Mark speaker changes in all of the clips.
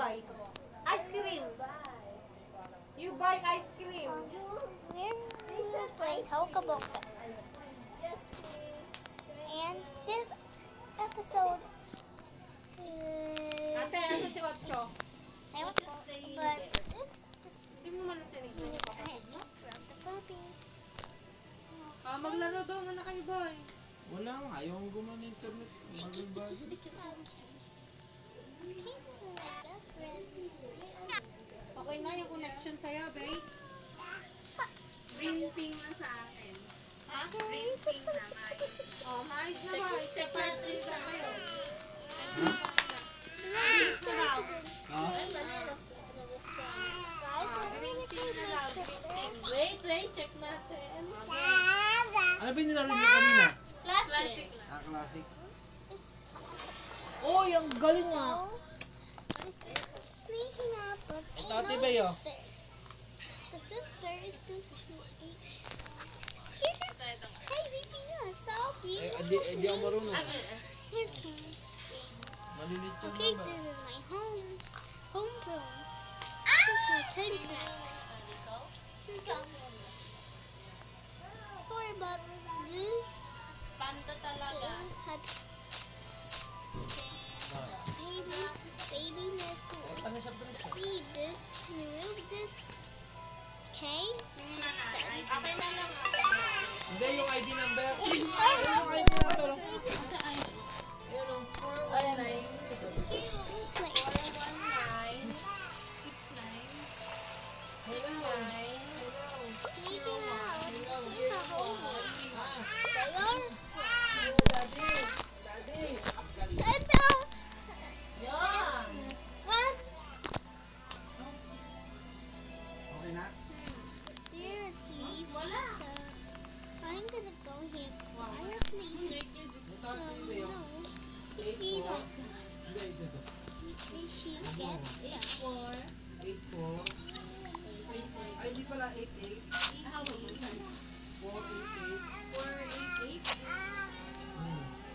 Speaker 1: buy? Ice cream. You buy ice cream.
Speaker 2: I talk about that. And this episode is...
Speaker 1: Ate, ano si Ocho?
Speaker 2: I don't know, but it's just...
Speaker 1: Hindi mo man natin ito.
Speaker 2: from the Philippines.
Speaker 1: Maglaro daw muna kayo, boy.
Speaker 3: Wala nga, ayaw kong gumana internet.
Speaker 1: Okay na yung connection sa'yo, babe.
Speaker 4: Green ping na sa akin.
Speaker 2: Okay, put some chicks.
Speaker 1: Maayos na ba? Check natin sa kayo.
Speaker 2: Bilis na daw.
Speaker 1: Green tea na daw.
Speaker 4: Wait, check natin.
Speaker 3: Ano ba yung nilaro niyo kanina?
Speaker 4: Classic lang.
Speaker 3: Classic. Oh, yung galing nga.
Speaker 2: Sneaking up, but
Speaker 3: Ito, Ate Bay, oh.
Speaker 2: the sister is the sweet. Hey, baby, stop you.
Speaker 3: Di ako marunong.
Speaker 2: Here, King.
Speaker 3: Malilit yung
Speaker 2: Okay,
Speaker 3: number.
Speaker 2: this is my home room. This is my teddy snacks. Sorry about this.
Speaker 4: Panda talaga.
Speaker 2: Baby needs to
Speaker 3: Ano sa drinks?
Speaker 2: read this, remove this. Okay?
Speaker 4: Okay na lang.
Speaker 3: Hindi, yung ID number.
Speaker 2: Ayun,
Speaker 3: Yung ID number.
Speaker 4: Ayun na yun.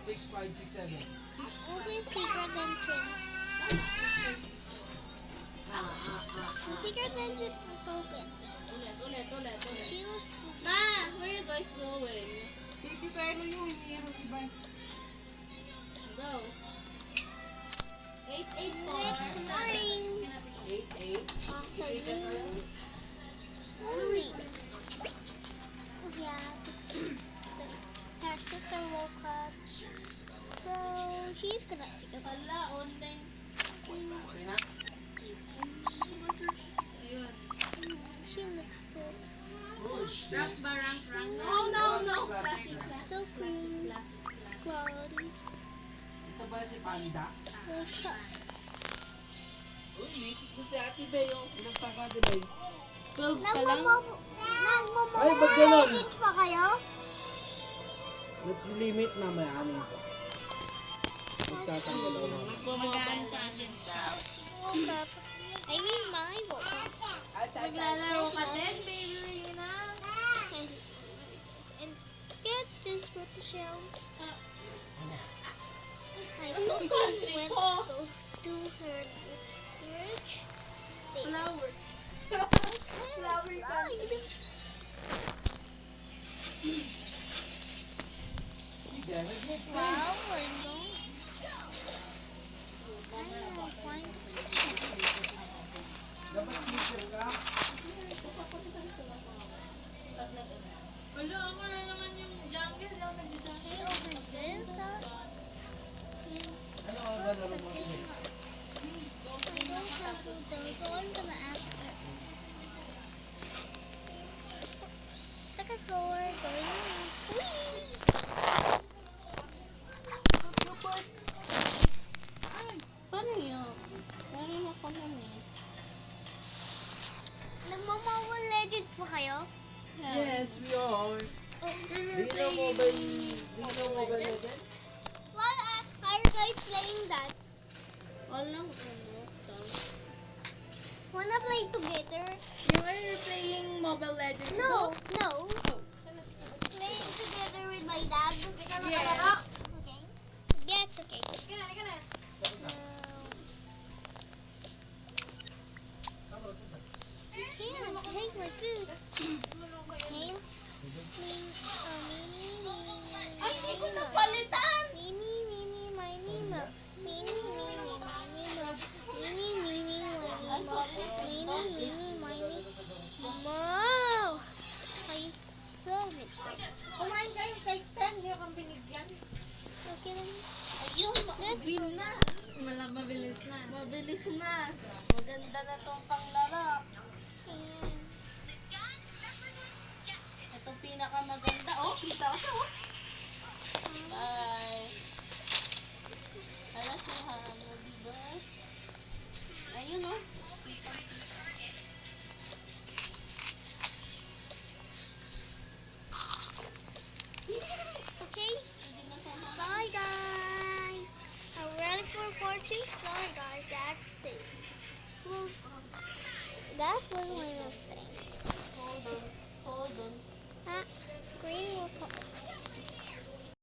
Speaker 3: 6567.
Speaker 2: Open secret entrance. The secret entrance was open.
Speaker 4: Ulit.
Speaker 2: She was sleeping.
Speaker 4: Ma, where you guys going?
Speaker 1: Sige, tayo yung hindi yung iba.
Speaker 4: Go. 884.
Speaker 2: Next morning.
Speaker 3: 88.
Speaker 2: Afternoon. Morning. Yeah, her sister woke up. So she's gonna take a bath.
Speaker 4: Wala, online.
Speaker 3: Okay na?
Speaker 4: Ayun.
Speaker 2: She looks sick.
Speaker 4: Rank ba? Rank? No. Classic.
Speaker 2: So clean. Quality.
Speaker 3: Ito ba si Panda?
Speaker 2: Wake up.
Speaker 3: Uy, nakikita ko si Ate Bay. Ilang pa ka, Ate Bay?
Speaker 4: 12 pa lang.
Speaker 3: Ay, ba't ganun?
Speaker 2: Nagmamahal pa kayo?
Speaker 3: Limit na may anin ko. Magtatanggal ako.
Speaker 4: Magaan ka dyan sa
Speaker 2: Woke up. I mean, my woke up.
Speaker 4: Maglalaro ka din, baby Rina.
Speaker 2: And get this with the shell. I quickly went to her rich stairs.
Speaker 4: Flower
Speaker 2: Wow, we're going. I'm gonna find
Speaker 3: Dapat teacher ka?
Speaker 4: Wala, ako na naman yung jungle. Ako nag-jungle.
Speaker 2: I open this up. And
Speaker 3: Ano ang galaro mo?
Speaker 2: I don't have food though, so I'm gonna ask her. Second floor, going in. Whee!
Speaker 4: Paano yun? Paano na ka naman?
Speaker 2: Nagmamawal legend pa kayo?
Speaker 3: Yes, we are. Di na mobile legend?
Speaker 2: Why are you guys playing that?
Speaker 4: Walang ano.
Speaker 2: Wanna play together?
Speaker 4: You are playing Mobile Legends?
Speaker 2: No. Playing together with my dad.
Speaker 4: Yes.
Speaker 2: Okay. Yeah, it's okay. So,
Speaker 1: kang binigyan.
Speaker 2: Okay lang.
Speaker 4: Ayun, mabilis na.
Speaker 1: Mabilis na.
Speaker 4: Mabilis na. Maganda na tong panglaro.
Speaker 2: Ayan.
Speaker 4: Itong pinakamaganda. Oh, kita ko siya, oh. Bye. Hala si Hana, diba? Ayun, oh.
Speaker 2: Okay.
Speaker 4: Hindi na siya ma-
Speaker 2: Bye, guys. I'm ready for part 2. Sorry, guys. That's it. Well, that was my mistake.
Speaker 4: Hold on.